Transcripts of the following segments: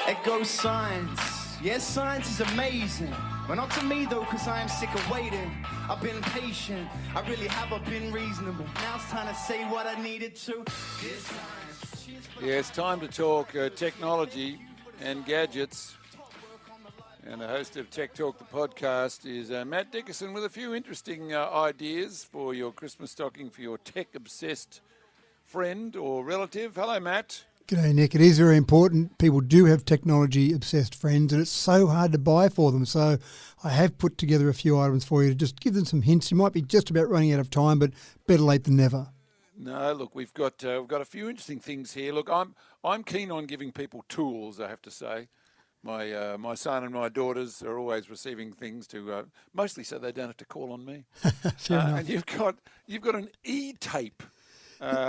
It goes science. Yes, science is amazing. But not to me, though, because I am sick of waiting. I've been patient. I really have. I've been reasonable. Now it's time to say what I needed to. Dear science. Yeah, it's time to talk technology and gadgets. And the host of Tech Talk, the podcast, is Matt Dickerson with a few interesting ideas for your Christmas stocking for your tech-obsessed friend or relative. Hello, Matt. G'day, Nick. It is very important. People do have technology-obsessed friends, and it's so hard to buy for them. So I have put together a few items for you to just give them some hints. You might be just about running out of time, but better late than never. No, look, we've got a few interesting things here. Look, I'm keen on giving people tools, I have to say. My son and my daughters are always receiving things to mostly so they don't have to call on me. And you've got an e-tape.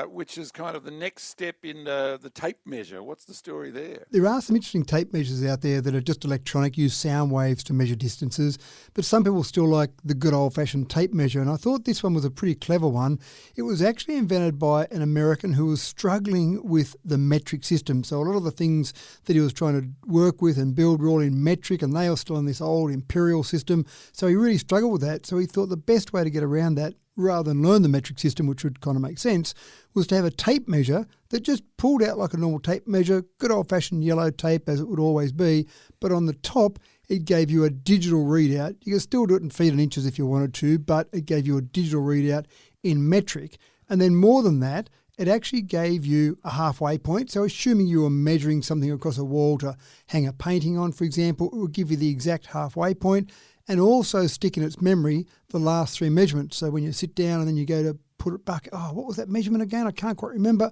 Which is kind of the next step in the tape measure. What's the story there? There are some interesting tape measures out there that are just electronic, use sound waves to measure distances, but some people still like the good old-fashioned tape measure, and I thought this one was a pretty clever one. It was actually invented by an American who was struggling with the metric system. So a lot of the things that he was trying to work with and build were all in metric, and they are still in this old imperial system. So he really struggled with that. So he thought the best way to get around that, rather than learn the metric system, which would kind of make sense, was to have a tape measure that just pulled out like a normal tape measure, good old-fashioned yellow tape as it would always be, but on the top it gave you a digital readout. You could still do it in feet and inches if you wanted to, but it gave you a digital readout in metric. And then more than that, it actually gave you a halfway point. So assuming you were measuring something across a wall to hang a painting on, for example, it would give you the exact halfway point, and also stick in its memory the last three measurements. So when you sit down and then you go to put it back, what was that measurement again? I can't quite remember.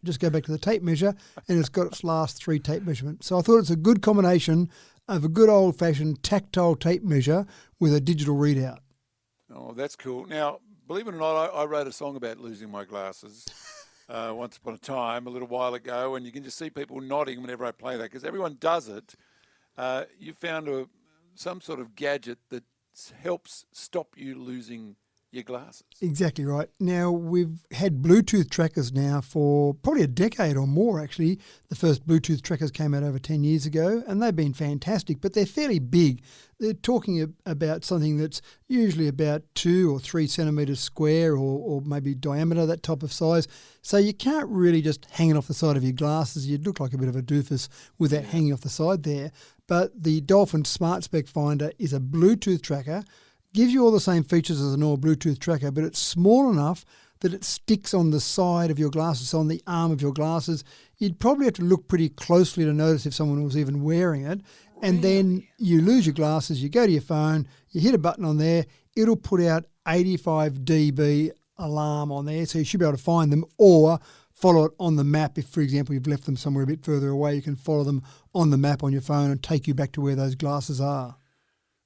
Just go back to the tape measure, and it's got its last three tape measurements. So I thought it's a good combination of a good old-fashioned tactile tape measure with a digital readout. Oh, that's cool. Now, believe it or not, I wrote a song about losing my glasses once upon a time, a little while ago, and you can just see people nodding whenever I play that because everyone does it. You found some sort of gadget that helps stop you losing your glasses. Exactly right. Now, we've had Bluetooth trackers now for probably a decade or more, actually. The first Bluetooth trackers came out over 10 years ago, and they've been fantastic, but they're fairly big. They're talking about something that's usually about 2 or 3 centimetres square or maybe diameter, that type of size. So you can't really just hang it off the side of your glasses. You'd look like a bit of a doofus with that hanging off the side there. But the Dolphin Smart Spec Finder is a Bluetooth tracker, gives you all the same features as a normal Bluetooth tracker, but it's small enough that it sticks on the side of your glasses, on the arm of your glasses. You'd probably have to look pretty closely to notice if someone was even wearing it. And then you lose your glasses, you go to your phone, you hit a button on there, it'll put out 85 dB alarm on there, so you should be able to find them or follow it on the map. If, for example, you've left them somewhere a bit further away, you can follow them on the map on your phone and take you back to where those glasses are.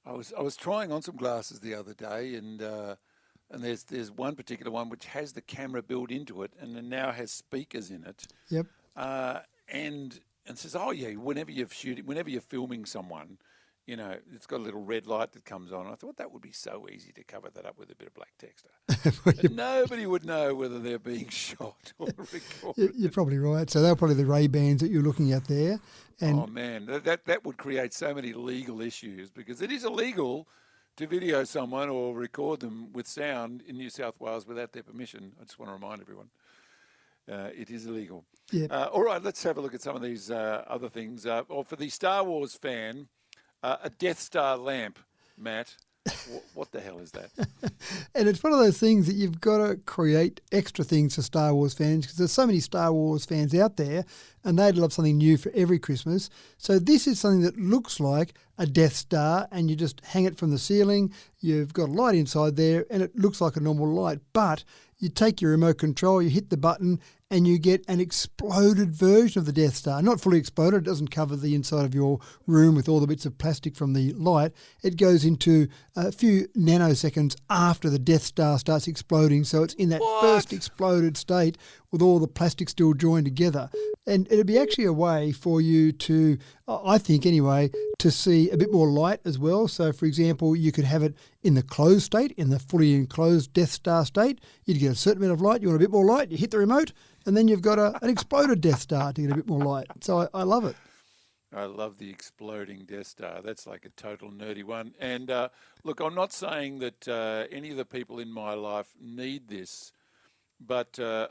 I was trying on some glasses the other day, and there's one particular one which has the camera built into it, and it now has speakers in it. Yep. And says, whenever you're filming someone, you know, it's got a little red light that comes on. I thought that would be so easy to cover that up with a bit of black texture. Nobody would know whether they're being shot or recorded. You're probably right. So they're probably the Ray-Bans that you're looking at there. And oh, man, that would create so many legal issues because it is illegal to video someone or record them with sound in New South Wales without their permission. I just want to remind everyone. It is illegal. Yep. All right, let's have a look at some of these other things. For the Star Wars fan, a Death Star lamp, Matt. What the hell is that? And it's one of those things that you've got to create extra things for Star Wars fans because there's so many Star Wars fans out there and they'd love something new for every Christmas. So this is something that looks like a Death Star and you just hang it from the ceiling. You've got a light inside there and it looks like a normal light, but you take your remote control, you hit the button and you get an exploded version of the Death Star. Not fully exploded, it doesn't cover the inside of your room with all the bits of plastic from the light. It goes into a few nanoseconds after the Death Star starts exploding, so it's in that first exploded state with all the plastic still joined together. And it'd be actually a way for you to, I think anyway, to see a bit more light as well. So, for example, you could have it in the closed state, in the fully enclosed Death Star state. You'd get a certain amount of light. You want a bit more light, you hit the remote, and then you've got an exploded Death Star to get a bit more light. So I love it. I love the exploding Death Star. That's like a total nerdy one. And look, I'm not saying that any of the people in my life need this, but a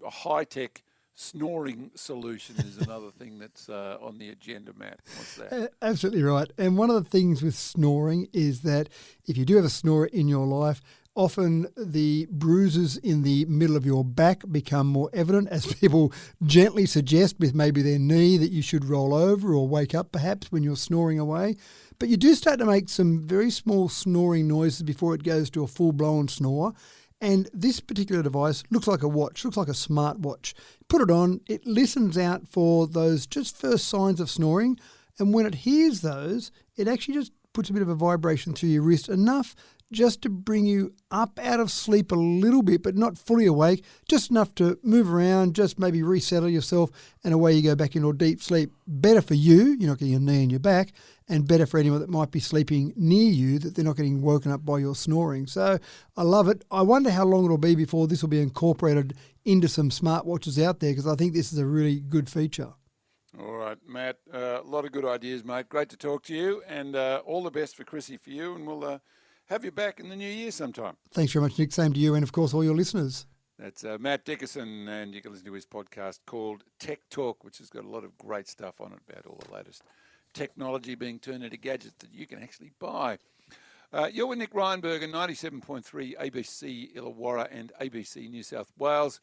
high-tech snoring solution is another thing that's on the agenda, Matt. What's that? Absolutely right. And one of the things with snoring is that if you do have a snorer in your life, often the bruises in the middle of your back become more evident as people gently suggest with maybe their knee that you should roll over or wake up perhaps when you're snoring away. But you do start to make some very small snoring noises before it goes to a full-blown snore. And this particular device looks like a watch, looks like a smart watch. Put it on, it listens out for those just first signs of snoring. And when it hears those, it actually just puts a bit of a vibration through your wrist, enough just to bring you up out of sleep a little bit, but not fully awake, just enough to move around, just maybe resettle yourself, and away you go back into a deep sleep. Better for you, you're not getting your knee in your back, and better for anyone that might be sleeping near you, that they're not getting woken up by your snoring. So I love it. I wonder how long it'll be before this will be incorporated into some smartwatches out there, because I think this is a really good feature. All right, Matt, a lot of good ideas, mate. Great to talk to you, and all the best for Chrissy for you, and we'll have you back in the new year sometime. Thanks very much, Nick. Same to you, and of course all your listeners. That's Matt Dickerson, and you can listen to his podcast called Tech Talk, which has got a lot of great stuff on it about all the latest technology being turned into gadgets that you can actually buy. You're with Nick Rheinberger, 97.3 ABC Illawarra and ABC New South Wales.